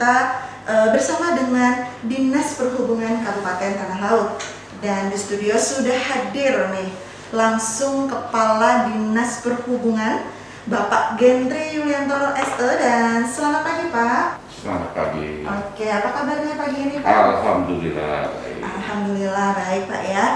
kita bersama dengan Dinas Perhubungan Kabupaten Tanah Laut. Dan di studio sudah hadir nih langsung Kepala Dinas Perhubungan Bapak Gentri Yuliantoro SE, dan selamat pagi Pak. Selamat pagi. Oke, apa kabarnya pagi ini Pak? Alhamdulillah baik. Alhamdulillah baik Pak ya.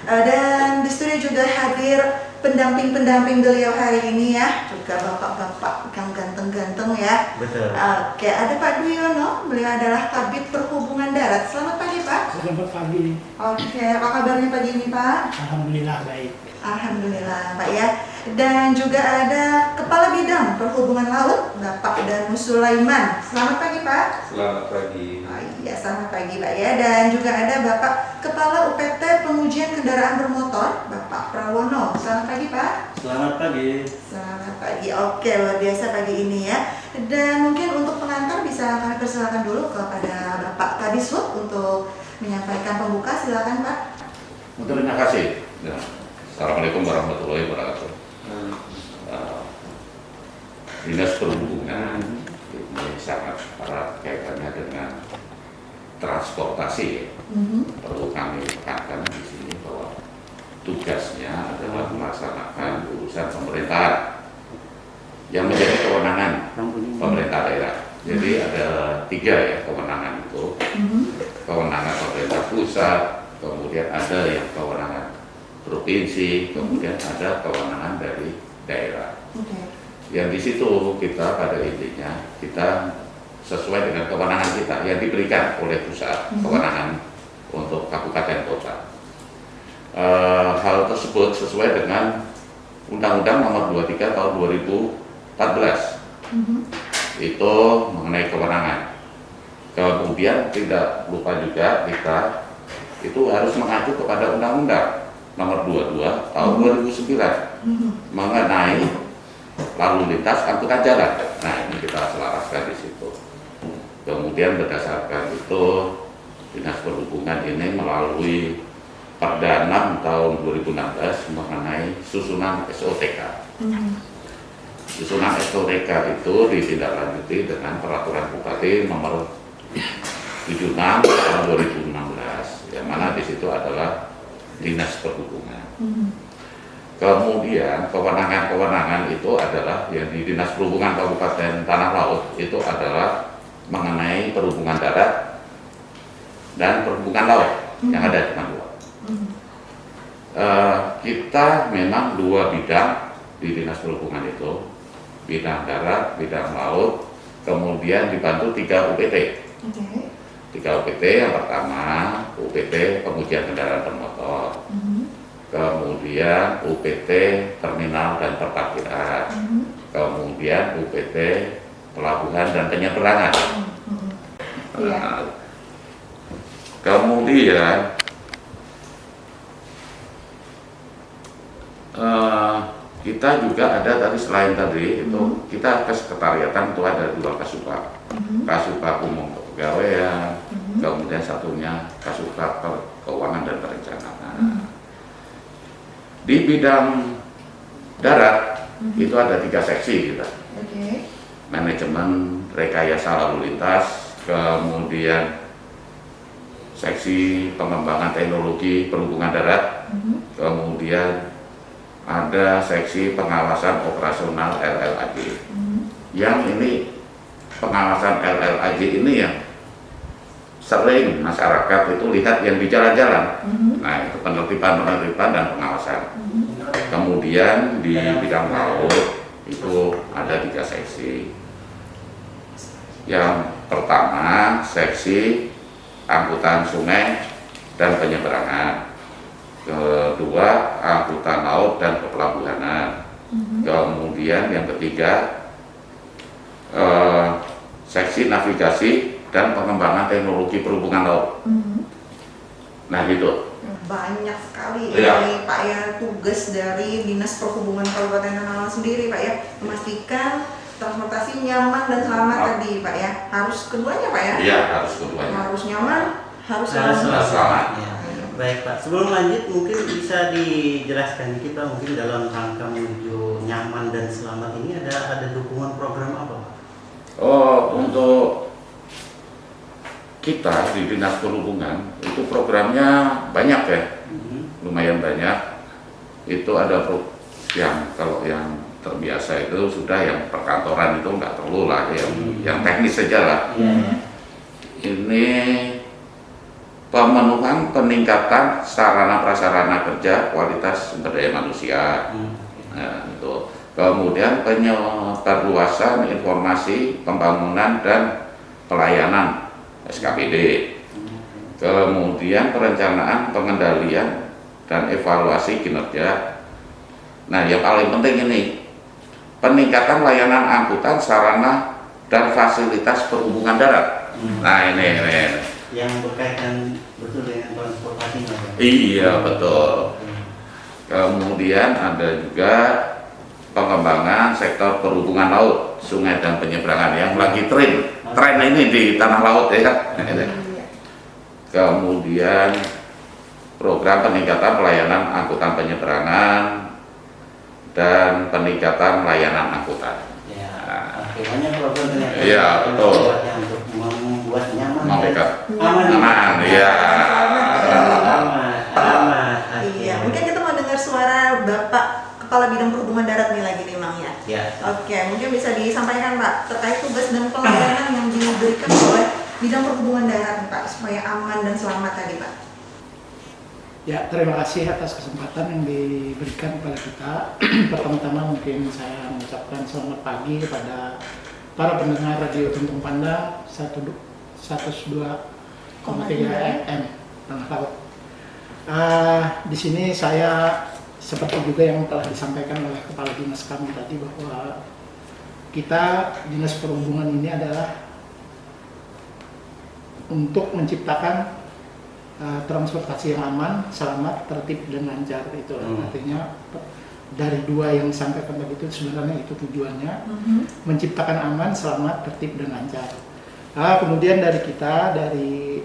Dan di studio juga hadir pendamping-pendamping beliau hari ini ya, juga bapak-bapak yang ganteng-ganteng ya. Betul. Oke, ada Pak Duyono, beliau adalah Kabid Perhubungan Darat. Selamat pagi Pak. Selamat pagi. Oke, apa kabarnya pagi ini Pak? Alhamdulillah baik. Alhamdulillah Pak ya. Dan juga ada Kepala Bidang Perhubungan Laut Bapak Danus Sulaiman. Selamat pagi Pak. Selamat pagi. Oh iya, selamat pagi Pak ya. Dan juga ada Bapak Kepala UPT Pengujian Kendaraan Bermotor Bapak Prawono. Selamat pagi Pak. Selamat pagi. Selamat pagi. Oke, luar biasa pagi ini ya. Dan mungkin untuk pengantar bisa kami persilakan dulu kepada Bapak Kadishub untuk menyampaikan pembuka. Silakan Pak. Terima kasih. Ya. Assalamualaikum warahmatullahi wabarakatuh. Dinas Perhubungan ini sangat erat kaitannya dengan transportasi ya. Perlu kami tekankan di sini bahwa tugasnya adalah melaksanakan urusan pemerintahan yang menjadi kewenangan pemerintah daerah. Jadi ada 3 ya kewenangan itu. Kewenangan pemerintah pusat, kemudian ada yang kewenangan provinsi, kemudian ada kewenangan dari daerah. Yang di situ kita pada intinya kita sesuai dengan kewenangan kita yang diberikan oleh pusat, kewenangan untuk kabupaten kota. Hal tersebut sesuai dengan Undang-Undang Nomor 23 Tahun 2014. Itu mengenai kewenangan. Kemudian tidak lupa juga kita itu harus mengacu kepada Undang-Undang Nomor 22 Tahun 2009 mengenai lalu lintas angkutan jalan. Nah, ini kita selaraskan di situ. Kemudian berdasarkan itu Dinas Perhubungan ini melalui Perda 6 tahun 2016 mengenai susunan SOTK. Susunan SOTK itu ditindaklanjuti dengan Peraturan Bupati Nomor 76 tahun 2016, yang mana di situ adalah Dinas Perhubungan. Kemudian kewenangan-kewenangan itu adalah yang di Dinas Perhubungan Kabupaten Tanah Laut itu adalah mengenai perhubungan darat dan perhubungan laut yang ada di Tanah Laut. Kita memang 2 bidang di Dinas Perhubungan itu, bidang darat, bidang laut, kemudian dibantu 3 UPT. 3 UPT, yang pertama UPT Pengujian Kendaraan Bermotor, kemudian UPT Terminal dan Perparkiran, kemudian UPT Pelabuhan dan Penyeberangan. Kemudian kita juga ada tadi selain tadi itu kita kesekretariatan itu ada 2 Kasubag, Kasubag Umum Kepegawaian, kemudian satunya Kasubag Keuangan dan Perencanaan. Di bidang darat itu ada 3 seksi kita. Manajemen rekayasa lalu lintas, kemudian seksi pengembangan teknologi perhubungan darat, kemudian ada seksi pengawasan operasional LLAG. Yang ini pengawasan LLAG ini yang sering masyarakat itu lihat yang di jalan-jalan. Nah, itu penertiban dan pengawasan. Kemudian di bidang laut itu ada 3 seksi. Yang pertama seksi angkutan sungai dan penyeberangan. Kedua angkutan laut dan kepelabuhanan. Kemudian yang ketiga seksi navigasi dan pengembangan teknologi perhubungan laut. Nah gitu. Banyak sekali Ya. ini Pak ya tugas dari Dinas Perhubungan Kabupaten Tanah Laut sendiri Pak ya, memastikan transportasi nyaman dan selamat tadi Pak ya. Harus keduanya Pak ya? Iya, harus keduanya. Harus nyaman, harus Harus selamat. selamat. Ya. Baik Pak, sebelum lanjut mungkin bisa dijelaskan kita mungkin dalam rangka menuju nyaman dan selamat ini ada dukungan program apa Pak? Oh, untuk kita di Dinas Perhubungan itu programnya banyak ya, lumayan banyak. Itu ada yang kalau yang terbiasa itu sudah yang perkantoran itu nggak perlu lah, yang teknis saja lah. Ini pemenuhan peningkatan sarana prasarana kerja kualitas sumber daya manusia. Nah, itu. Kemudian perluasan informasi pembangunan dan pelayanan SKPD. Kemudian perencanaan pengendalian dan evaluasi kinerja. Nah, yang paling penting ini peningkatan layanan angkutan sarana dan fasilitas perhubungan darat. Nah, ini yang berkaitan betul dengan transportasinya. Iya, betul. Kemudian ada juga pengembangan sektor perhubungan laut, sungai dan penyeberangan yang lagi tren ini di tanah laut ya. Kemudian program peningkatan pelayanan angkutan penyeberangan dan peningkatan layanan angkutan. Ya, banyak program ternyata. Iya, betul. Untuk membuat nyaman. Aman, iya. Iya, mungkin kita mau dengar suara Bapak Kepala Bidang Perhubungan Darat nih lagi nih, Mang ya. Ya. Oke, mungkin bisa disampaikan Pak terkait tugas dan pelayanan yang diberikan oleh Bidang Perhubungan Darat nih, Pak, supaya aman dan selamat tadi, Pak. Ya, terima kasih atas kesempatan yang diberikan kepada kita. Pertama-tama mungkin saya mengucapkan selamat pagi kepada para pendengar Radio Tuntung Pandang 102,3 FM Tanah Laut. Di sini saya seperti juga yang telah disampaikan oleh Kepala Dinas kami tadi bahwa kita Dinas Perhubungan ini adalah untuk menciptakan transportasi yang aman, selamat, tertib dan lancar. Itu artinya dari dua yang disampaikan tadi itu sebenarnya itu tujuannya, menciptakan aman, selamat, tertib dan lancar. Kemudian dari kita dari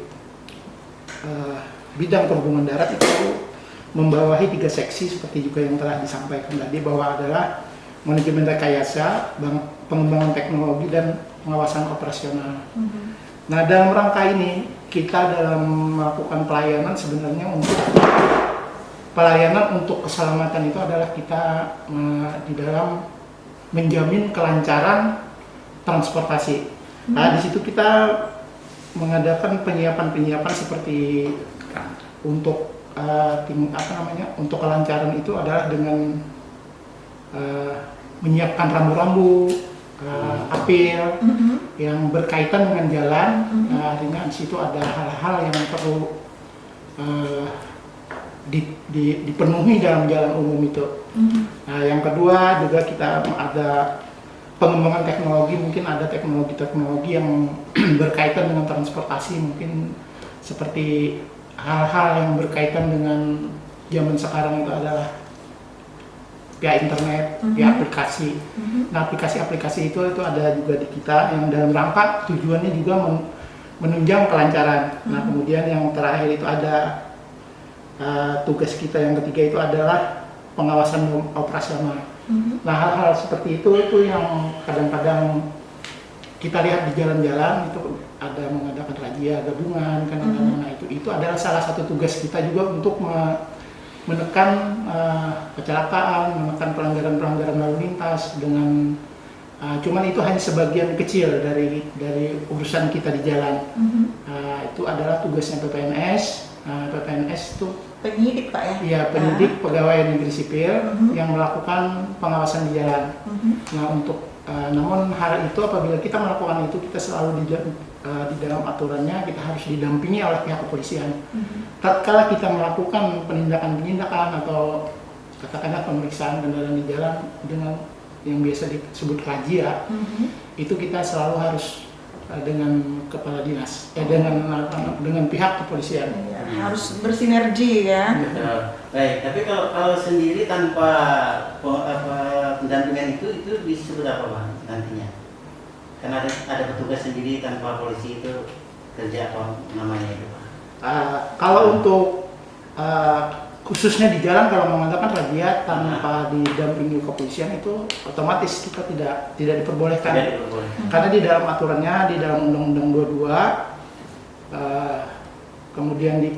bidang perhubungan darat itu membawahi 3 seksi seperti juga yang telah disampaikan tadi bahwa adalah manajemen rekayasa, pengembangan teknologi dan pengawasan operasional. Nah, dalam rangka ini kita dalam melakukan pelayanan sebenarnya untuk keselamatan itu adalah kita di dalam menjamin kelancaran transportasi. Nah, di situ kita mengadakan penyiapan seperti untuk untuk kelancaran itu adalah dengan menyiapkan rambu-rambu, apil yang berkaitan dengan jalan. Artinya di situ ada hal-hal yang perlu dipenuhi dalam jalan umum itu. Nah, yang kedua juga kita ada pengembangan teknologi, mungkin ada teknologi yang berkaitan dengan transportasi, mungkin seperti hal-hal yang berkaitan dengan zaman sekarang itu adalah via internet, via aplikasi. Nah, aplikasi-aplikasi itu ada juga di kita yang dalam rangka tujuannya juga menunjang kelancaran. Nah, kemudian yang terakhir itu ada tugas kita yang ketiga itu adalah pengawasan operasional. Nah, hal-hal seperti itu yang kadang-kadang kita lihat di jalan-jalan itu ada mengadakan razia gabungan kan. Nah, itu adalah salah satu tugas kita juga untuk menekan kecelakaan, menekan pelanggaran lalu lintas dengan cuman itu hanya sebagian kecil dari urusan kita di jalan. Itu adalah tugasnya PPNS. PPNS itu penyidik, Pak ya? Iya, penyidik pegawai negeri sipil yang melakukan pengawasan di jalan. Nah, namun hal itu apabila kita melakukan itu kita selalu di dalam aturannya kita harus didampingi oleh pihak kepolisian. Tatkala kita melakukan penindakan atau katakanlah pemeriksaan kendaraan di jalan dengan yang biasa disebut razia, itu kita selalu harus dengan kepala dinas, dengan pihak kepolisian. Ya, harus bersinergi ya. Baik, tapi kalau sendiri tanpa pendampingan itu disebut apa, Bang, nantinya? Karena ada petugas sendiri tanpa polisi itu kerja apa namanya itu, Pak? Kalau untuk khususnya di jalan, kalau mengadakan razia tanpa didampingi kepolisian itu otomatis kita tidak diperbolehkan. Karena di dalam aturannya, di dalam Undang-Undang 22 kemudian di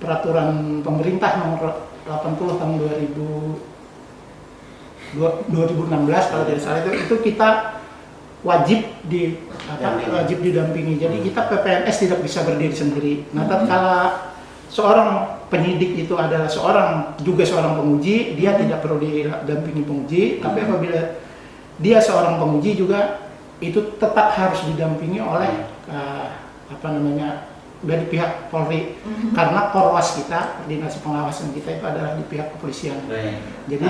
peraturan pemerintah nomor 80 tahun 2016 kalau tidak salah itu kita wajib didampingi. Jadi kita PPNS tidak bisa berdiri sendiri. Nah, tatkala seorang penyidik itu adalah seorang penguji, dia tidak perlu didampingi penguji, tapi apabila dia seorang penguji juga itu tetap harus didampingi oleh dari pihak Polri, karena Korwas kita, koordinasi pengawasan kita itu adalah di pihak kepolisian. Baik. Jadi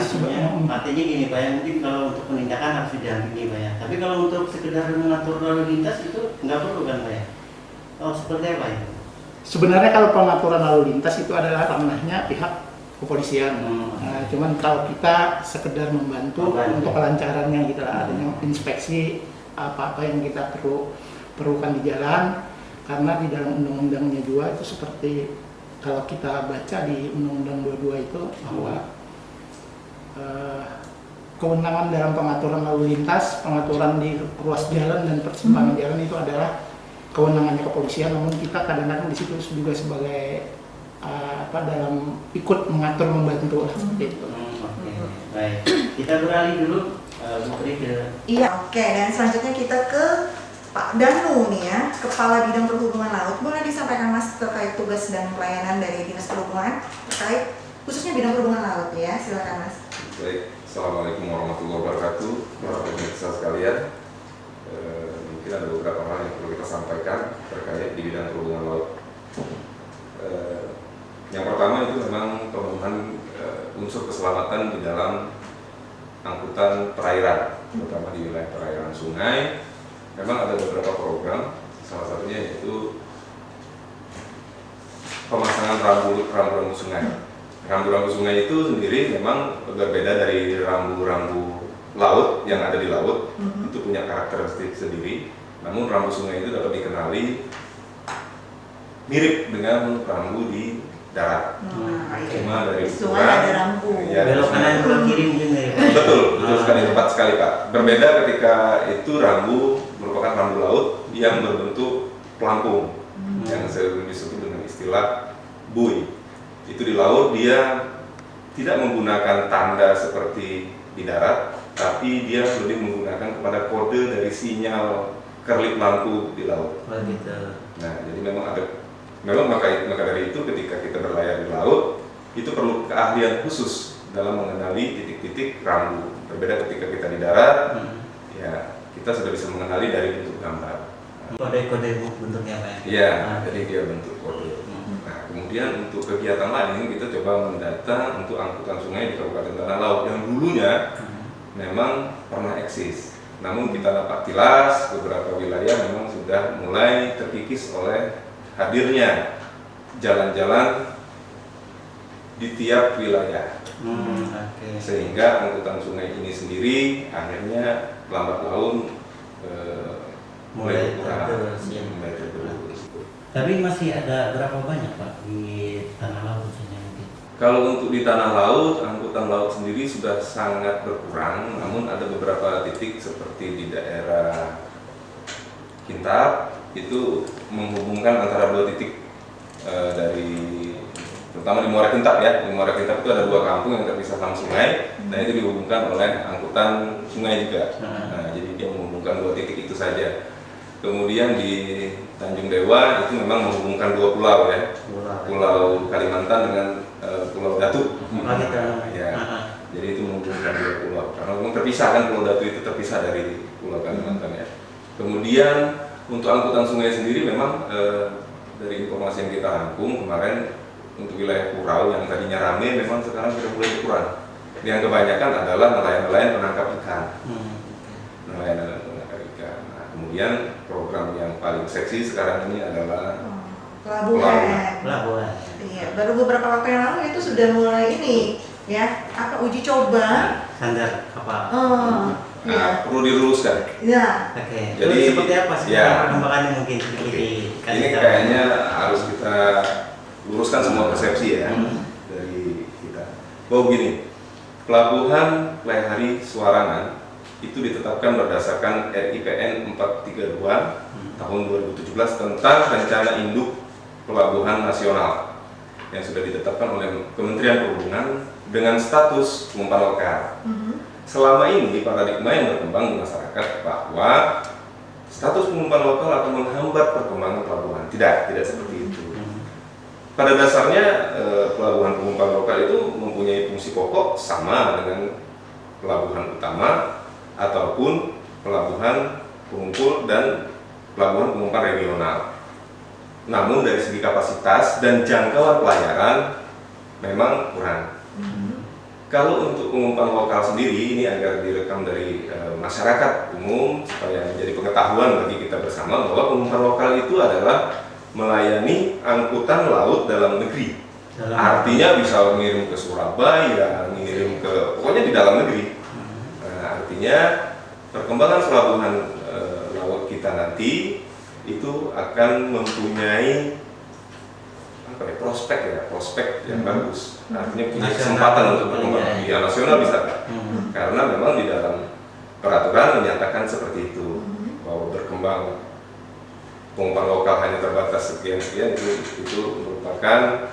artinya gini Pak, mungkin kalau untuk penindakan harus didampingi Pak ya. Tapi kalau untuk sekedar mengatur lalu lintas itu nggak perlu kan Pak ya? Oh seperti apa itu? Sebenarnya kalau pengaturan lalu lintas itu adalah ranahnya pihak kepolisian. Nah, cuman kalau kita sekedar membantu untuk kelancarannya kita adanya inspeksi apa yang kita perlukan di jalan. Karena di dalam undang-undangnya juga itu seperti kalau kita baca di Undang-Undang 22 itu bahwa kewenangan dalam pengaturan lalu lintas, pengaturan di ruas jalan dan persimpangan jalan itu adalah kewenangannya kepolisian. Namun kita kadang-kadang di situ juga sebagai dalam ikut mengatur, membantu seperti itu. Baik, kita beralih dulu Putri ke. Iya, oke. Dan selanjutnya kita ke Pak Danu nih ya, Kepala Bidang Perhubungan Laut. Boleh disampaikan Mas terkait tugas dan pelayanan dari Dinas Perhubungan terkait khususnya bidang perhubungan laut ya, silakan Mas. Baik, Assalamualaikum warahmatullahi wabarakatuh, para pemirsa sekalian. Mungkin ada beberapa hal yang perlu kita sampaikan terkait di bidang perhubungan laut. Yang pertama itu memang pemenuhan unsur keselamatan di dalam angkutan perairan, terutama di wilayah perairan sungai. Memang ada beberapa program, salah satunya yaitu pemasangan rambu-rambu sungai. Rambu-rambu sungai itu sendiri memang berbeda dari rambu-rambu laut yang ada di laut. Itu punya karakteristik sendiri. Namun rambu sungai itu dapat dikenali mirip dengan rambu di darat. Cuma dari sungai ada rambu. Ya, belok kanan belok kiri mungkin ya. Betul sekali, tepat sekali Pak. Berbeda ketika itu rambu merupakan rambu laut yang berbentuk pelampung yang sering disebut dengan istilah buoy. Itu di laut dia tidak menggunakan tanda seperti di darat, tapi dia lebih menggunakan kepada kode dari sinyal kerlip lampu di laut. Oh, gitu. Nah, jadi memang maka dari itu ketika kita berlayar di laut itu perlu keahlian khusus dalam mengenali titik-titik rambu. Berbeda ketika kita di darat, ya kita sudah bisa mengenali dari bentuk gambar. Kode-kode bentuknya Pak. Iya, jadi dia bentuk kode. Nah, kemudian untuk kegiatan lain kita coba mendata untuk angkutan sungai di Kabupaten Tanah Laut yang dulunya memang pernah eksis. Namun kita dapat tilas beberapa wilayah memang sudah mulai terkikis oleh hadirnya jalan-jalan di tiap wilayah. Sehingga angkutan sungai ini sendiri akhirnya lambat laun mulai tergerus. Tapi masih ada berapa banyak Pak di tanah laut khususnya mungkin? Kalau untuk di tanah laut, angkutan laut sendiri sudah sangat berkurang. Namun ada beberapa titik seperti di daerah Kintab itu menghubungkan antara dua titik terutama di Muara Kintab ya. Di Muara Kintab itu ada dua kampung yang terpisah sama sungai. Nah itu dihubungkan oleh angkutan sungai juga. Nah jadi dia menghubungkan dua titik itu saja. Kemudian di Tanjung Dewa itu memang menghubungkan dua pulau ya, Pulau Kalimantan dengan Pulau Datu. Ya, jadi itu menghubungkan dua pulau. Karena memang terpisah kan, Pulau Datu itu terpisah dari Pulau Kalimantan ya. Kemudian untuk angkutan sungai sendiri memang dari informasi yang kita rangkum kemarin untuk wilayah Kurau yang tadinya ramai memang sekarang sudah mulai berkurang. Yang kebanyakan adalah nelayan-nelayan penangkap ikan. Nelayan penangkap ikan. Nah, kemudian program yang paling seksi sekarang ini adalah pelabuhan. Iya, baru beberapa waktu yang lalu itu sudah mulai ini ya, uji coba sandar kapal. Ya. Perlu diluruskan. Ya. Oke. Jadi seperti apa sih perkembangannya mungkin ini kayaknya harus kita luruskan semua persepsi ya dari kita. Bahwa begini, Pelabuhan Lehari Suwarangan itu ditetapkan berdasarkan RIPN 432 tahun 2017 tentang Rencana Induk Pelabuhan Nasional yang sudah ditetapkan oleh Kementerian Perhubungan dengan status pengumpan lokal. Selama ini paradigma yang berkembang di masyarakat bahwa status pengumpan lokal akan menghambat perkembangan pelabuhan. Tidak seperti itu. Pada dasarnya pelabuhan pengumpan lokal itu mempunyai fungsi pokok sama dengan pelabuhan utama ataupun pelabuhan pengumpul dan pelabuhan pengumpan regional. Namun dari segi kapasitas dan jangkauan pelayaran memang kurang. Kalau untuk pengumpan lokal sendiri ini agar direkam dari masyarakat umum supaya menjadi pengetahuan bagi kita bersama bahwa pengumpan lokal itu adalah melayani angkutan laut dalam negeri. Artinya bisa mengirim ke Surabaya, mengirim ke pokoknya di dalam negeri. Nah, artinya perkembangan pelabuhan laut kita nanti itu akan mempunyai prospek yang bagus. Artinya punya kesempatan untuk berkembang. Ya, nasional bisa, karena memang di dalam peraturan menyatakan seperti itu bahwa berkembang pengumpan lokal hanya terbatas sekian itu merupakan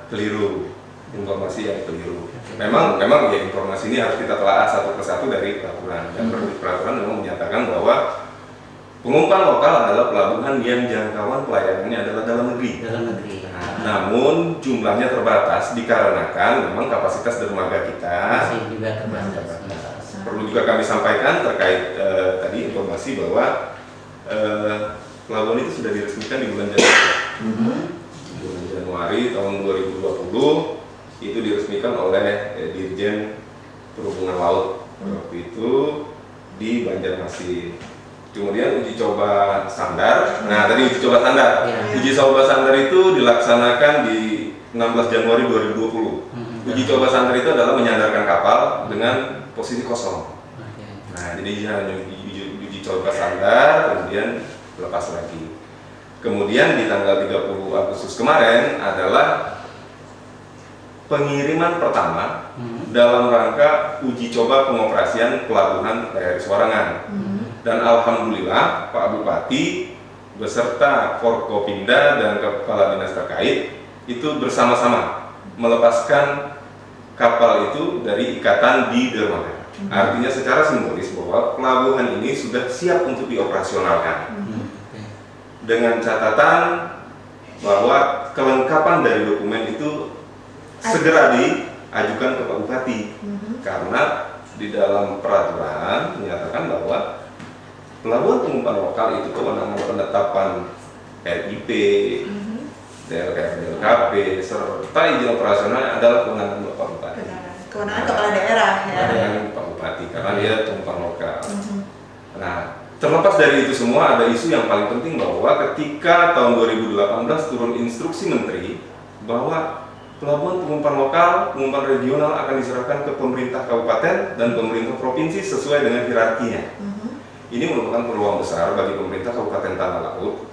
keliru, informasi yang keliru. Memang ya informasi ini harus kita telah satu persatu dari peraturan, dan peraturan memang menyatakan bahwa pengumpan lokal adalah pelabuhan yang jangkauan pelayanannya adalah dalam negeri. Namun jumlahnya terbatas dikarenakan memang kapasitas dermaga kita masih juga terbatas. Perlu juga kami sampaikan terkait tadi informasi bahwa pelabuhan itu sudah diresmikan di bulan Januari tahun 2020 itu diresmikan oleh Dirjen Perhubungan Laut waktu itu di Banjarmasin. Kemudian uji coba standar. Nah, tadi uji coba standar. Uji coba standar itu dilaksanakan di 16 Januari 2020. Uji coba standar itu adalah menyandarkan kapal dengan posisi kosong. Nah, jadi hanya uji coba standar, kemudian lepas lagi. Kemudian di tanggal 30 Agustus kemarin adalah pengiriman pertama dalam rangka uji coba pengoperasian pelabuhan KRI Soerangan. Dan alhamdulillah Pak Bupati beserta Forkopimda dan kepala dinas terkait itu bersama-sama melepaskan kapal itu dari ikatan di dermaga. Artinya secara simbolis bahwa pelabuhan ini sudah siap untuk dioperasionalkan. Dengan catatan bahwa kelengkapan dari dokumen itu segera diajukan ke Pak Bupati. Karena di dalam peraturan menyatakan bahwa pelabuhan pengumpan lokal itu kewenangan penetapan RIP, DLKP, serta izin operasional adalah kewenangan Bapak Bupati. Kewenangan kepala daerah ya. Kewenangan Pak Bupati karena dia pengumpan lokal. Nah, terlepas dari itu semua ada isu yang paling penting bahwa ketika tahun 2018 turun instruksi Menteri bahwa pelabuhan pengumpan lokal, pengumpan regional akan diserahkan ke pemerintah kabupaten dan pemerintah provinsi sesuai dengan hierarkinya. Ini merupakan peluang besar bagi pemerintah Kabupaten Tanah Laut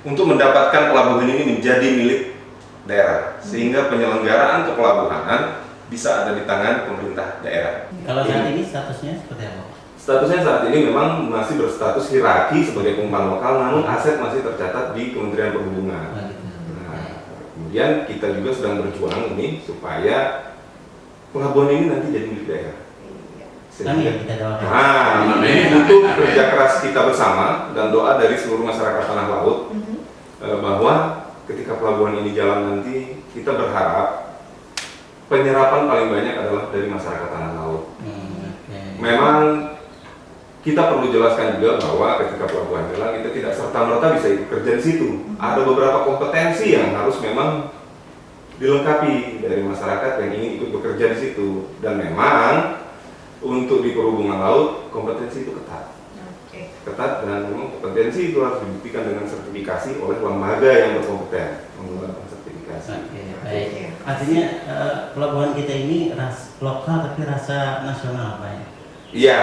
untuk mendapatkan pelabuhan ini menjadi milik daerah, sehingga penyelenggaraan kepelabuhanan bisa ada di tangan pemerintah daerah. Kalau saat ini statusnya seperti apa? Statusnya saat ini memang masih berstatus hierarki sebagai pengumpan lokal, namun aset masih tercatat di Kementerian Perhubungan. Nah, kemudian kita juga sedang berjuang ini supaya pelabuhan ini nanti jadi milik daerah. Kami kita doakan. Nah, ini butuh kerja keras kita bersama dan doa dari seluruh masyarakat tanah laut bahwa ketika pelabuhan ini jalan nanti, kita berharap penyerapan paling banyak adalah dari masyarakat tanah laut. Memang kita perlu jelaskan juga bahwa ketika pelabuhan jalan kita tidak serta-merta bisa ikut kerja di situ. Ada beberapa kompetensi yang harus memang dilengkapi dari masyarakat yang ingin ikut bekerja di situ, dan memang untuk di perhubungan laut kompetensi itu ketat. Ketat, dan memang kompetensi itu harus dibuktikan dengan sertifikasi oleh lembaga yang berkompeten mengeluarkan sertifikasi. Baik. Artinya pelabuhan kita ini lokal tapi rasa nasional, Pak ya? Iya,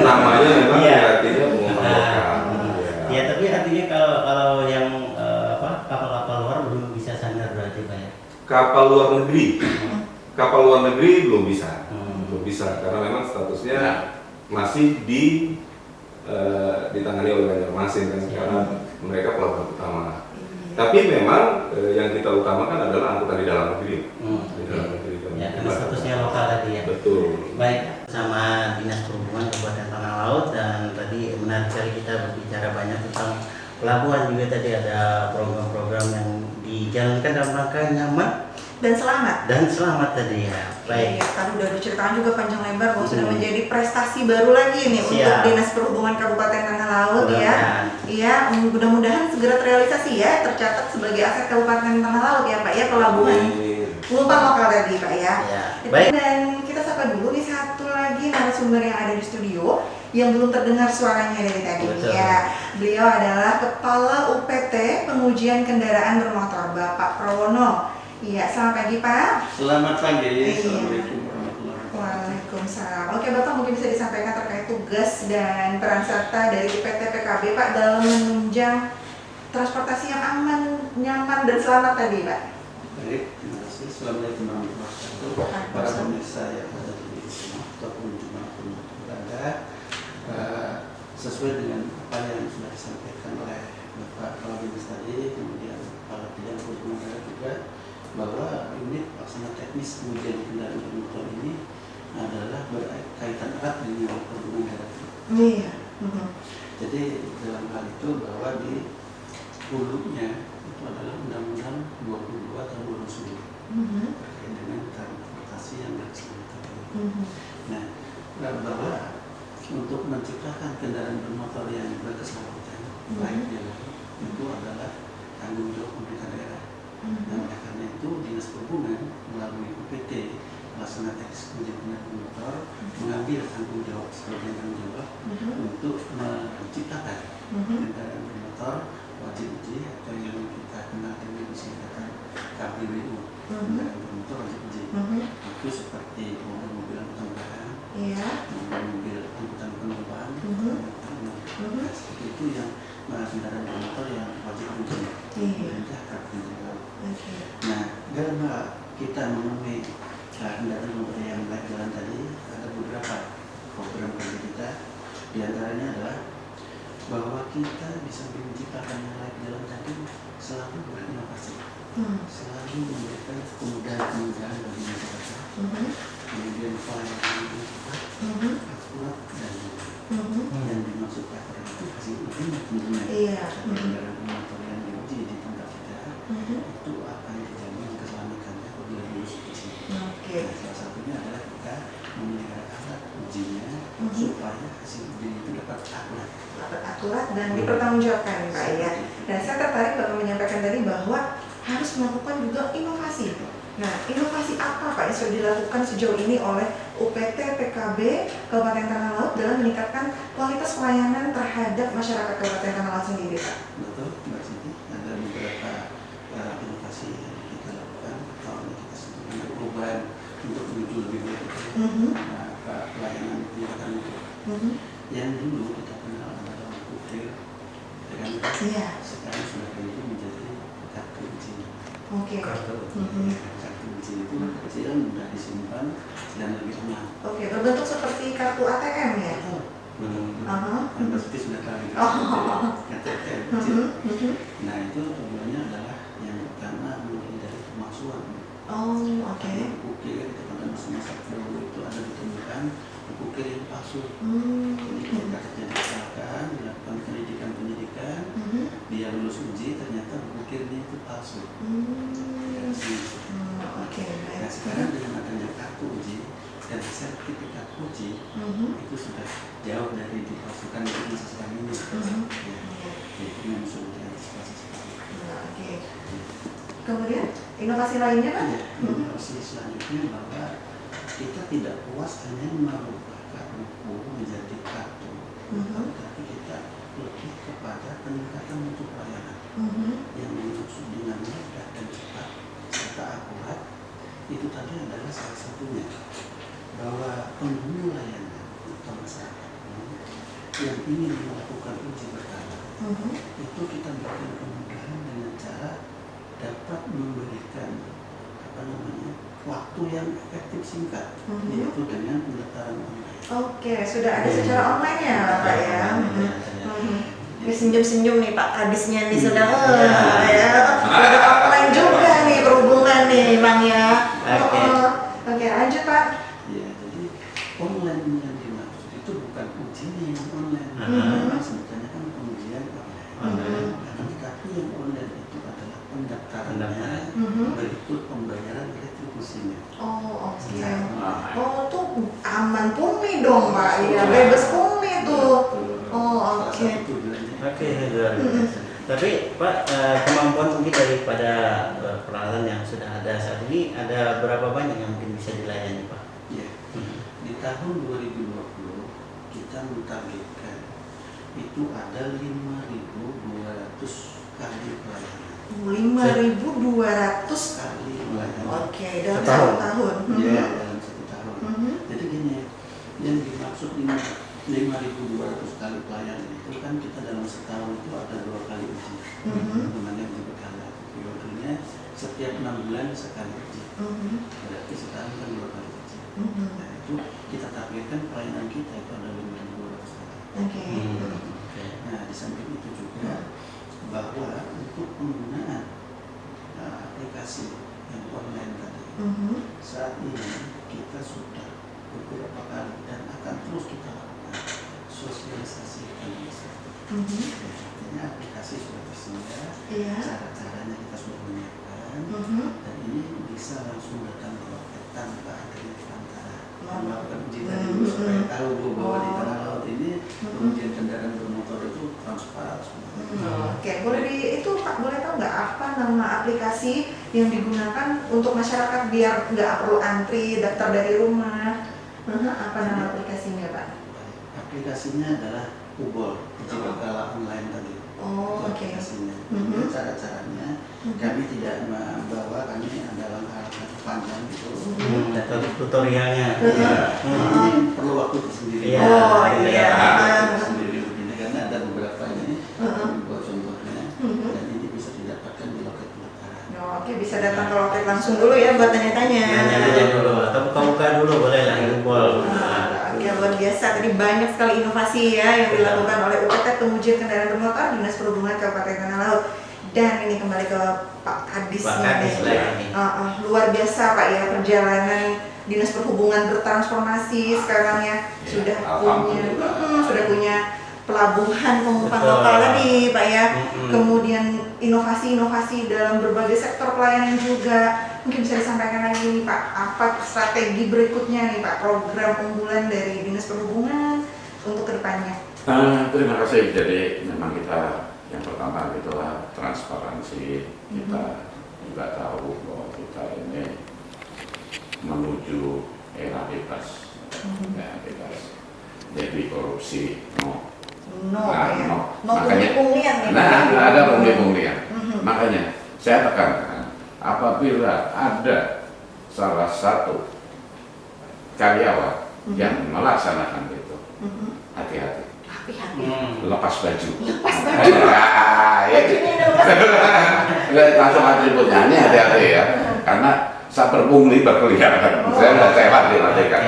namanya memang artinya pengumpan lokal. Ya, tapi artinya kalau yang kapal-kapal luar belum bisa sandar berarti, Pak ya? Kapal luar negeri belum bisa. belum bisa karena memang statusnya Nah. masih ditangani oleh Banjarmasin kan karena mereka pelabuhan utama. Tapi memang yang kita utamakan adalah angkutan di dalam negeri. Di dalam negeri. Ya, karena statusnya lokal tadi ya. Betul. Baik, sama Dinas Perhubungan Kabupaten Tanah Laut, dan tadi menarik sekali kita berbicara banyak tentang pelabuhan, juga tadi ada program-program yang dijalankan dalam rangka nyaman Dan selamat. dan selamat tadi ya. Baik. Iya, tadi udah diceritakan juga panjang lebar bahwa sudah menjadi prestasi baru lagi nih untuk Siap. Dinas Perhubungan Kabupaten Tanah Laut ya. Mudah-mudahan. Iya, mudah-mudahan segera terrealisasi ya, tercatat sebagai aset Kabupaten Tanah Laut ya Pak ya, pelabuhan penumpang lokal tadi Pak ya. Ya. Baik. Dan kita sapa dulu nih satu lagi narasumber yang ada di studio yang belum terdengar suaranya dari tadi. Betul. Ya, beliau adalah Kepala UPT Pengujian Kendaraan Bermotor Bapak Prawono. Iya, selamat pagi Pak. Selamat pagi. Iya. Assalamualaikum warahmatullahi wabarakatuh. Waalaikumsalam. Oke Bapak, mungkin bisa disampaikan terkait tugas dan peran serta dari UPT PKB Pak dalam menunjang transportasi yang aman, nyaman dan selamat tadi Pak. Baik, terima kasih. Assalamualaikum warahmatullahi wabarakatuh. Para pemirsa yang ada di sini ataupun dimanapun berada, sesuai dengan apa yang sudah disampaikan oleh Bapak Kepala Dinas tadi, kemudian Kepala Bidang Perhubungan Darat juga, bahwa unit pelaksana teknis pengujian kendaraan bermotor ini adalah berkaitan erat dengan perhubungan darat. Iya. Jadi dalam hal itu bahwa di hulunya itu adalah Undang-Undang 22 tahun 2009 terkait dengan transportasi yang berkeselamatan. Nah, bahwa untuk menciptakan kendaraan bermotor yang berkeselamatan, baik jalan, itu adalah tanggung jawab pemerintah daerah. Nah, oleh karena itu Dinas Perhubungan melalui UPT Pelaksana Teknis Pengujian Kendaraan Bermotor mengambil tanggung jawab sebagai tanggung jawab untuk menciptakan kendaraan bermotor wajib uji atau yang kita kenal dengan singkatan KPWU, kendaraan bermotor wajib uji. Itu seperti mobil-mobil angkutan barang, Iya. mobil angkutan penumpang, seperti itu yang kendaraan bermotor yang wajib uji. Pemerintah KPWU. Nah, dalam kita memenuhi kendaraan bermotor yang layak jalan tadi, ada beberapa program kerja kita. Di antaranya adalah bahwa kita bisa menciptakan yang layak jalan tadi selalu berinovasi, selalu memberikan kemudahan-kemudahan bagi masyarakat, kemudian pelayanan yang cepat, akurat dan yang dimaksud akurat itu hasil ujinya tentunya. Iya. Kendaraan bermotor yang diuji di tempat kita itu akan dijamin keselamatannya apabila lulus uji. Oke. Nah, salah satunya adalah kita memelihara alat ujinya supaya hasil uji itu dapat akurat. Akurat dan dipertanggungjawabkan Pak ya. Dan saya tertarik Bapak menyampaikan tadi bahwa harus melakukan juga inovasi. Nah, inovasi apa Pak yang sudah dilakukan sejauh ini oleh UPT PKB Kabupaten Tanah Laut dalam meningkatkan kualitas pelayanan terhadap masyarakat Kabupaten Tanah Laut sendiri Pak? Betul, Mbak Siti, ada beberapa inovasi yang kita lakukan atau yang kita sebut dengan perubahan untuk menuju lebih baik. Pelayanan pendidikan itu yang dulu kita kenal adalah ukir, dengan sekarang sudah berubah menjadi kartu uji. Oke. Kartu uji itu kecil, mudah disimpan dan lebih aman. Oke, berbentuk seperti kartu ATM ya? Mbak Siti sudah tahu itu. KTM kecil. Nah, itu tujuannya adalah yang pertama menghindari pemalsuan. Oke. Ukir kepada masa-masa dahulu itu ada ditemukan ukir yang palsu. Jadi ketika terjadi kecelakaan, dilakukan pendidikan, dia lulus uji, ternyata ukirnya itu palsu. Oke. Nah, sekarang dengan adanya kartu uji dan sertifikat uji itu sudah jauh dari dipalsukan di masa sekarang ini. Itu yang sudah diantisipasi sekali. Oke. Kemudian inovasi lainnya Pak? Inovasi selanjutnya bahwa kita tidak puas hanya merubah buku menjadi kartu, tapi kita lebih kepada peningkatan mutu pelayanan yang dimaksud dengan mudah dan cepat serta akurat. Itu tadi adalah salah satunya bahwa pengguna layanan atau masyarakat yang ingin melakukan uji berkala itu kita berikan kemudahan dengan cara dapat memberikan waktu yang efektif singkat, yaitu dengan Oke, sudah ada secara online ya Pak ya. Ini senyum-senyum nih Pak Kadisnya nih sudah ya. Sudah online juga nih perhubungan nih Bang ya. Oke. Oke, lanjut Pak. Ya, jadi online yang dimaksud itu bukan ujinya yang online. Mhm. Sebetulnya kan pengujian online. Online. Tapi yang online itu adalah pendaftarannya Pendaftaran. berikut pembayaran retribusinya. Oh, oke. Ah. Oh, tuh aman pungli dong Pak. Iya, bebas pungli tuh. Oh, Salah oke. satu tujuannya. Oke, luar biasa. Tapi Pak, kemampuan mungkin daripada peralatan yang sudah ada saat ini ada berapa banyak yang mungkin bisa dilayani Pak? Ya, di tahun 2020 kita mentargetkan itu ada 5.200 kali pelayanan. 5.200. Kali pelayanan. Oke, dalam Setahun. satu tahun. Ya, dalam 1 tahun. Mhm. Jadi gini, yang dimaksud ini 5.200 kali pelayanan itu kan kita dalam setahun itu ada 2 kali uji. Namanya uji berkala. Periodenya setiap 6 bulan sekali uji. Berarti setahun kan 2 kali uji. Nah itu kita targetkan pelayanan kita itu ada 5.200 kali. Oke. Nah di samping itu juga bahwa untuk penggunaan aplikasi yang online tadi, saat ini kita sudah beberapa kali dan akan terus kita lakukan sosialisasi dan artinya aplikasi sudah tersedia, Iya. cara-caranya kita sudah menyiapkan, dan ini bisa langsung datang ke loket tanpa adanya perantara. Melakukan uji tadi supaya tahu bahwa di tanah laut ini pengujian kendaraan bermotor itu transparan semua. Oke, itu Pak boleh tahu nggak apa nama aplikasi yang digunakan untuk masyarakat biar nggak perlu antri daftar dari rumah? Apa nama aplikasinya Pak? Aplikasinya adalah UBOL, uji berkala online tadi. Oh, Itu oke. aplikasinya. Kemudian cara-caranya kami tidak membawa, kami ada langkah-langkah panjang gitu. Atau tutorialnya. Ini perlu waktu tersendiri. Iya. Oh, iya. Sendiri begini karena ada beberapa ini kami buat contohnya dan ini bisa didapatkan di loket pendaftaran. Oke, bisa datang ke loket langsung dulu ya buat tanya-tanya. Nanya dulu atau buka-buka dulu boleh lah Ubol. Oke, luar biasa. Tadi banyak sekali inovasi ya yang dilakukan oleh UPT Pengujian Kendaraan Bermotor Dinas Perhubungan Kabupaten Tanah Laut. Dan ini kembali ke Pak Kadis. Pak Kadis lagi. Luar biasa Pak ya perjalanan Dinas Perhubungan bertransformasi sekarang ya sudah punya pelabuhan pengumpan Betul. lokal tadi Pak ya. Mm-mm. Kemudian inovasi-inovasi dalam berbagai sektor pelayanan juga. Mungkin bisa disampaikan lagi nih Pak, apa strategi berikutnya nih Pak, program unggulan dari Dinas Perhubungan untuk kedepannya? Terima kasih. Jadi memang kita yang pertama itulah transparansi. Kita juga tahu bahwa kita ini menuju era bebas, ya, bebas. Jadi korupsi no. No Makanya, pungli-punglian nih. nggak ada pungli-punglian. Makanya saya tekankan, apabila ada salah satu karyawan yang melaksanakan itu, hati-hati. Hati-hati. Lepas baju. Lepas baju. Bajunya Nggak, langsung atributnya ini hati-hati ya, karena saper pungli berkeliaran. Saya nggak sehat dilatihkan,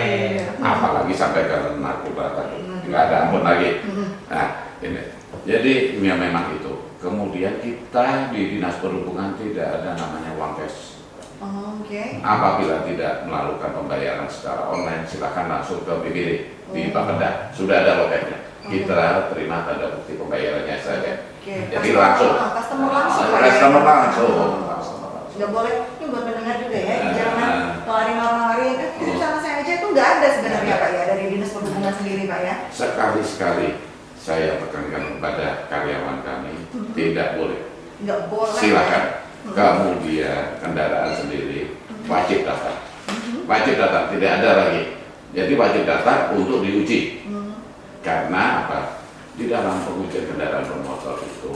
apalagi sampai ke narkoba tadi, nggak ada ampun lagi. Nah ini, jadi ya memang itu. Kemudian kita di Dinas Perhubungan tidak ada namanya uang cash. Oke. Apabila tidak melakukan pembayaran secara online, silakan langsung ke BPD di Bapeda. Sudah ada loketnya. Kita terima tanda bukti pembayarannya saja. Oke. Jadi langsung. Customer langsung Pak ya? Customer langsung. Nggak boleh, ini buat mendengar juga ya, Nah. jangan ngeluarin orang-orang itu sama saya aja itu nggak ada sebenarnya Pak ya dari Dinas Perhubungan sendiri Pak ya. Sekali-sekali saya tekankan kepada karyawan kami, tidak boleh. Nggak boleh. Silakan. Kemudian kendaraan sendiri wajib datang. Wajib datang, tidak ada lagi. Jadi wajib datang untuk diuji. Karena apa? Di dalam pengujian kendaraan bermotor itu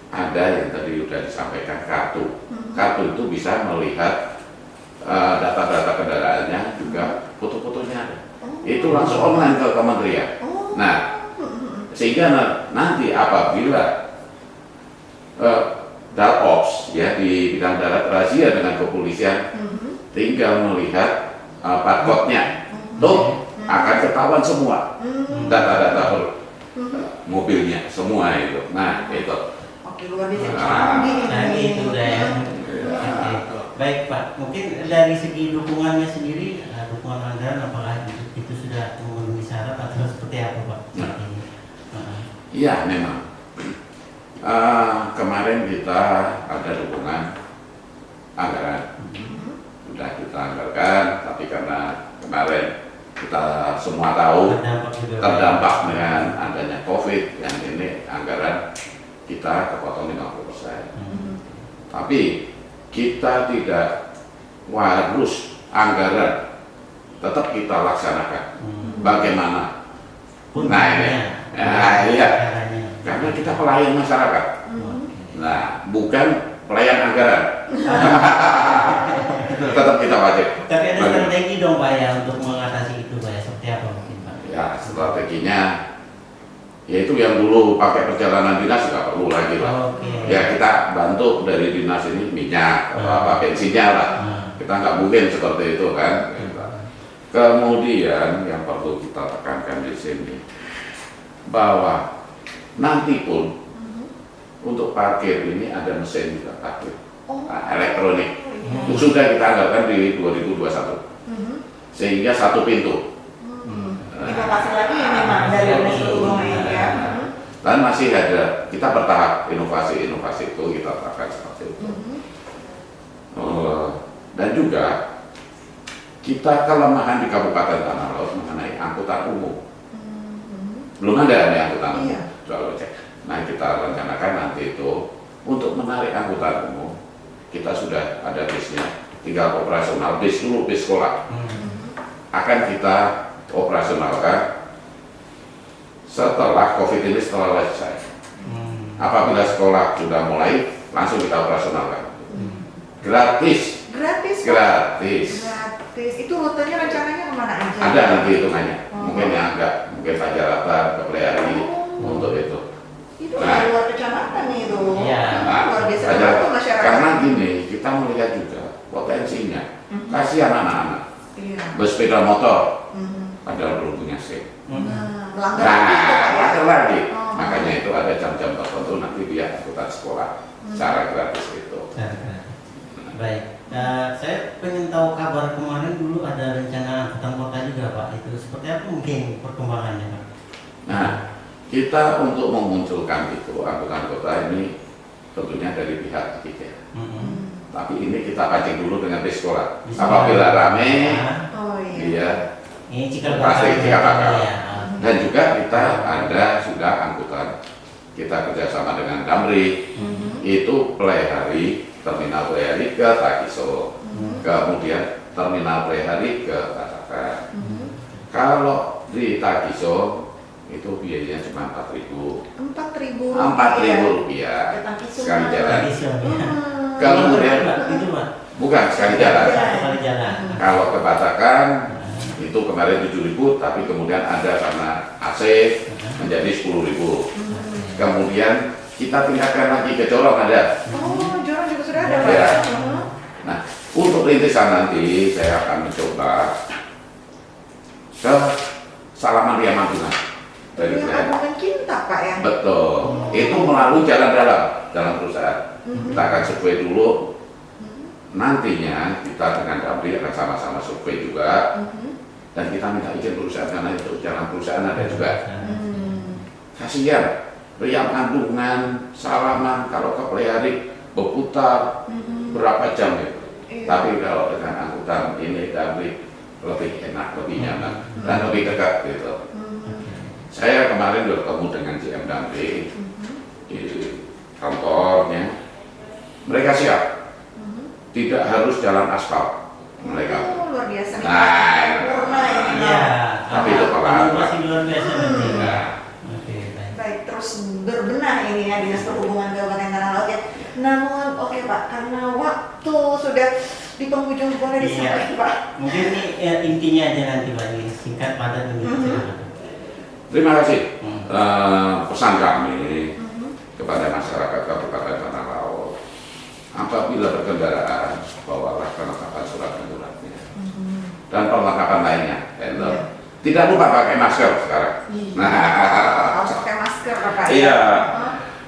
ada yang tadi sudah disampaikan kartu. Kartu itu bisa melihat data-data kendaraannya, juga foto-fotonya ada. Itu langsung online ke kementerian. Nah, sehingga nanti apabila Dalops ya di bidang darat razia dengan kepolisian, tinggal melihat barcode-nya. Tuh akan ketahuan semua data-data mobilnya semua itu. Nah itu. Oke, luar biasa. Nah, Canggih Nah ini. itu udah ya. Oke. Baik Pak, mungkin dari segi dukungannya sendiri, dukungan anggaran apakah itu sudah memenuhi syarat atau seperti apa Pak? Iya memang. Kemarin kita ada dukungan anggaran, sudah kita anggarkan, tapi karena kemarin kita semua tahu terdampak dengan adanya COVID, yang ini anggaran kita kepotong 50%. Tapi kita tidak harus anggaran, tetap kita laksanakan. Bagaimana? Nah ini, iya, karena kita pelayan masyarakat. Nah, bukan pelayan anggaran. Tetap kita wajib. Tapi ada strategi dong Pak ya untuk mengatasi itu Pak ya, seperti apa mungkin Pak? Ya, strateginya yaitu yang dulu pakai perjalanan dinas nggak perlu lagi lah. Ya kita bantu dari dinas ini minyak atau apa bensinnya lah. Kita nggak mungkin seperti itu kan. Kemudian yang perlu kita tekankan di sini bahwa nanti pun untuk parkir ini ada mesin juga parkir elektronik. Sudah kita anggarkan di 2021 sehingga satu pintu. Inovasi lagi ya memang dari Dinas Perhubungan ya. Dan masih ada, kita bertahap inovasi-inovasi itu kita lakukan seperti itu. Dan juga kita kelemahan di Kabupaten Tanah Laut mengenai angkutan umum. Belum ada angkutan umum. Nah kita rencanakan nanti itu untuk menarik angkutan umum, kita sudah ada bisnya, tinggal operasional bis dulu, bis sekolah. Akan kita operasionalkan setelah COVID ini selesai. Apabila sekolah sudah mulai, langsung kita operasionalkan. Gratis. Gratis. Gratis. Gratis. Itu rutenya rencananya kemana aja? Ada nanti hitungannya. Mungkin yang enggak, mungkin Pajaratan, ke Pleiari untuk itu. Itu luar kecamatan nih itu. Iya. Luar biasa Pajar- membantu masyarakat. Karena gini, kita melihat juga potensinya. Kasihan anak-anak bersepeda motor, padahal belum punya SIM. Melanggar Nah, itu, Pak, ya? ada lagi. Oh. Makanya itu ada jam-jam tertentu nanti dia angkutan sekolah secara gratis itu. Baik, saya pengen tahu kabar kemarin dulu ada rencana angkutan kota juga Pak. Itu seperti apa mungkin perkembangannya Pak? Nah, kita untuk memunculkan itu angkutan kota ini tentunya dari pihak ketiga. Tapi ini kita pancing dulu dengan bis sekolah. Bis Apabila sekolah. rame, Oh iya. dia Ini cikal pasti cikal bakal. Ya. Dan juga kita ada sudah angkutan. Kita kerjasama dengan Damri, itu Pleiari, terminal Pleiari ke Tagiso, kemudian terminal Pleiari ke Tatakan. Kalau di Tagiso itu biayanya cuma 4.000. 4.000. Rp4.000 Datang ke sekali Sungai. jalan. Itu Kemudian Pak. bukan sekali jalan. Sekali jalan. Kalau ke Tatakan itu kemarin 7.000, tapi kemudian ada karena AC menjadi 10.000. Kemudian kita tingkatkan lagi ke Corong ada. Oh, Jorong juga sudah ada Pak. Ya. Nah, untuk rintisan nanti saya akan mencoba ke Salaman Riamantungan dari Yang Pleiari. Kabupaten Kinta Pak ya. Betul. Itu melalui jalan dalam perusahaan. Kita akan survei dulu. Nantinya kita dengan Damri akan sama-sama survei juga. Dan kita minta izin perusahaan karena itu jalan perusahaan ada juga. Kasihan, Riamantungan, Salaman, kalau ke Pleiari berputar berapa jam itu. Iya. Tapi kalau dengan angkutan ini Damri lebih enak, lebih nyaman, dan lebih dekat gitu. Saya kemarin bertemu dengan GM Damri di kantornya. Mereka siap, tidak harus jalan aspal mereka. Oh, luar biasa. Nah, Sempurna ini. Iya. Tapi itu pelan. Masih luar biasa nanti. Nah, Oke, baik. Baik, terus berbenah ini ya Dinas Perhubungan Kabupaten Tanah Laut ya. Namun, oke Pak, karena waktu sudah di penghujung boleh disampaikan Pak. Mungkin ini intinya aja nanti Pak, ini singkat padat begitu. Silakan. terima kasih. Pesan kami kepada masyarakat Kabupaten Tanah Laut, apabila berkendaraan bawalah perlengkapan surat menyuratnya dan perlengkapan lainnya, helm, Tidak lupa pakai masker sekarang. Nah, Harus pakai masker Bapak ya. iya.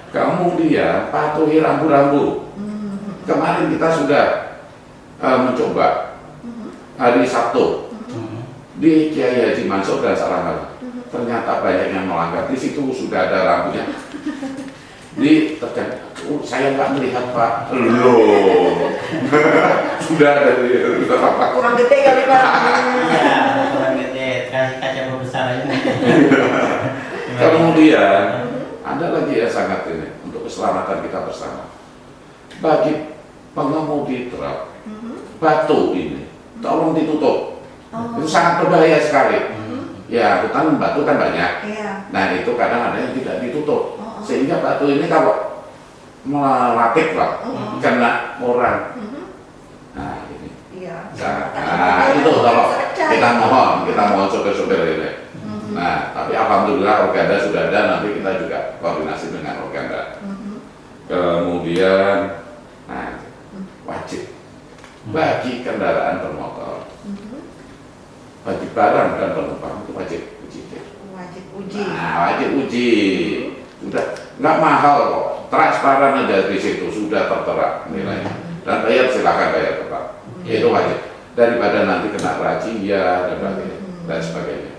Kemudian patuhi rambu-rambu. Kemarin kita sudah mencoba hari Sabtu di Kiai Haji Mansur dan Sarangan. Ternyata banyak yang melanggar. Di situ sudah ada rambunya. Saya nggak melihat Pak. Loh, sudah ada Pak. Kurang gede kali Pak. Ya, kurang gede, kasih kaca besar aja. Kemudian ada lagi yang sangat ini untuk keselamatan kita bersama. Bagi pengemudi truk, batu ini tolong ditutup. Itu sangat berbahaya sekali. Ya, hutan batu kan banyak. Iya. Nah itu kadang ada yang tidak ditutup, sehingga batu ini kalau melatih Pak, kena orang. Nah ini. Iya. Nah itu kalau kita mohon sopir-sopir ini. Nah tapi alhamdulillah Organda sudah ada, nanti kita juga koordinasi dengan Organda. Kemudian, nah wajib bagi kendaraan bermotor, bagi barang dan penumpang itu wajib uji. Wajib uji. Nah, wajib uji. Sudah nggak mahal kok, transparan aja di situ sudah tertera nilainya. Dan bayar silakan bayar tetap. Itu wajib. Daripada nanti kena razia dan sebagainya.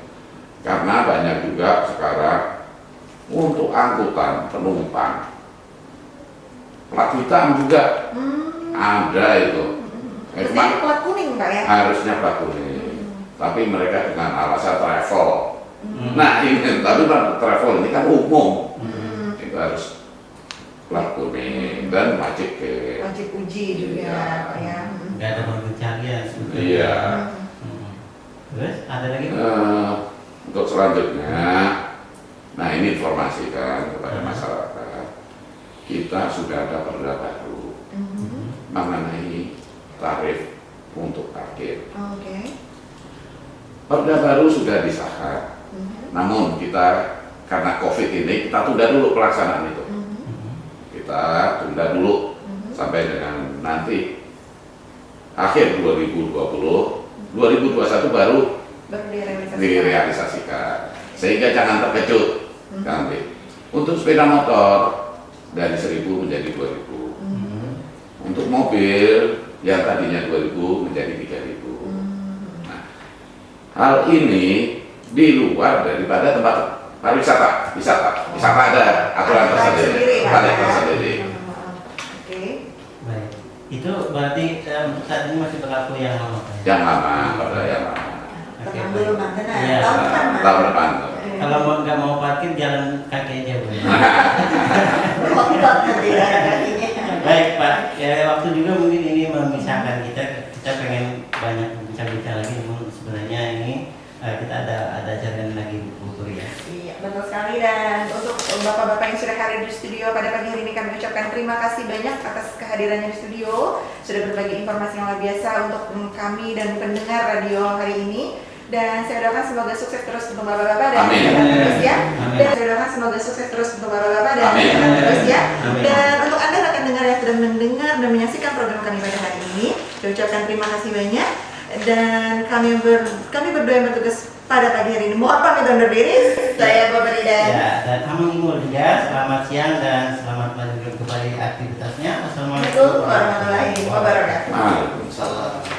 Karena banyak juga sekarang untuk angkutan penumpang plat hitam juga ada itu. Mestinya plat kuning Pak ya. Harusnya plat kuning. Tapi mereka dengan alasan travel. Nah ini, tapi travel ini kan umum. Itu harus plat kuning dan wajib ke. Wajib uji juga Pak ya. Nggak ada pengecualian. Iya. Terus ada lagi? Untuk selanjutnya, nah ini informasikan kepada masyarakat, kita sudah ada perda baru mengenai tarif untuk parkir. Oke. Perda baru sudah disahkan, namun kita karena COVID ini kita tunda dulu pelaksanaan itu. Kita tunda dulu sampai dengan nanti akhir 2020, 2021 baru direalisasikan. Sehingga jangan terkejut nanti. Untuk sepeda motor dari 1.000 menjadi 2.000. Untuk mobil yang tadinya 2.000 menjadi 3.000. Nah, hal ini di luar daripada tempat pariwisata, wisata ada aturan tersendiri, tarif tersendiri. Oke. Baik. Itu berarti untuk saat ini masih berlaku yang lama. Yang lama, pada yang lama. Tenang dulu Bang, tenang. Iya. Tahun depan Bang. Tahun depan. Kalau nggak mau parkir jalan kaki aja Bu. Otot nanti ya kakinya. Baik Pak, ya waktu juga mungkin ini memisahkan kita pengen banyak bincang-bincang lagi, namun sebenarnya ini kita ada ajaran lagi Bu Puri ya. Iya, betul sekali. Dan untuk bapak-bapak yang sudah hadir di studio pada pagi hari ini, kami ucapkan terima kasih banyak atas kehadirannya di studio, sudah berbagi informasi yang luar biasa untuk kami dan pendengar radio hari ini. Dan saya doakan semoga sukses terus untuk bapak-bapak dan terus ya. Dan saya doakan semoga sukses terus untuk bapak-bapak dan terus ya. Dan untuk Anda rekan dengar yang sudah mendengar dan menyaksikan program kami pada hari ini, saya ucapkan terima kasih banyak. Dan kami berdua yang bertugas pada pagi hari ini mohon pamit undur diri. Saya Bapak Rida. Ya, dan Amang Imul juga selamat siang dan selamat melanjutkan kembali aktivitasnya. Assalamualaikum Warahmatullahi wabarakatuh. Waalaikumsalam.